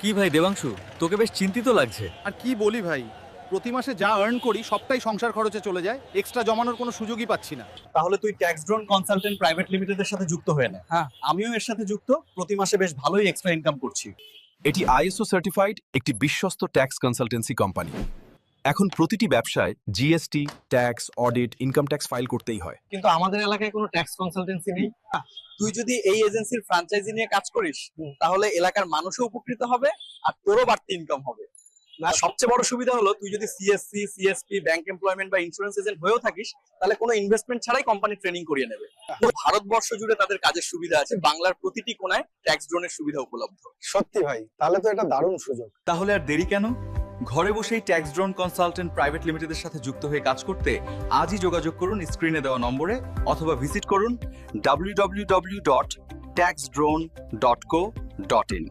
কি ভাই দেবাংশু, তোকে বেশ চিন্তিত লাগছে। আর কি বলি ভাই, প্রতি মাসে যা আর্ন করি সবটাই সংসার খরচে চলে যায়, এক্সট্রা জমানোর কোনো সুযোগই পাচ্ছি না। তাহলে তুই ট্যাক্স ড্রোন কনসালটেন্ট প্রাইভেট লিমিটেডের সাথে যুক্ত হয়ে নে। হ্যাঁ, আমিও এর সাথে যুক্ত, প্রতি মাসে বেশ ভালোই এক্সট্রা ইনকাম করছি। এটি আইএসও সার্টিফাইড একটি বিশ্বস্ত ট্যাক্স কনসালটেন্সি কোম্পানি। এখন প্রতিটি ব্যবসায় GST, tax, audit, income tax file করতেই হয়। কিন্তু আমাদের এলাকায় কোনো ট্যাক্স কনসালটেন্সি নেই। তুই যদি এই এজেন্সির ফ্র্যাঞ্চাইজি নিয়ে কাজ করিস তাহলে এলাকার মানুষও উপকৃত হবে আর তোরও বাড়তি ইনকাম হবে। আর সবচেয়ে বড় সুবিধা হলো তুই যদি সিএসসি, সিএসপি, ব্যাংক এমপ্লয়মেন্ট বা ইন্স্যুরেন্স এজেন্ট হয়েও থাকিস তাহলে কোনো ইনভেস্টমেন্ট ছাড়াই কোম্পানি ট্রেনিং করিয়ে নেবে। পুরো ভারতবর্ষ জুড়ে তাদের কাজের সুবিধা আছে, বাংলার প্রতিটি কোণায় ট্যাক্স ড্রোনের সুবিধা উপলব্ধ। সত্যি ভাই, তাহলে তো এটা দারুণ সুযোগ। তাহলে আর দেরি কেন? ঘরে বসেই ট্যাক্স ড্রোন কনসালটেন্ট প্রাইভেট লিমিটেডের সাথে যুক্ত হয়ে কাজ করতে আজই যোগাযোগ করুন স্ক্রিনে দেওয়া নম্বরে, অথবা ভিজিট করুন www.taxdrone.co.in।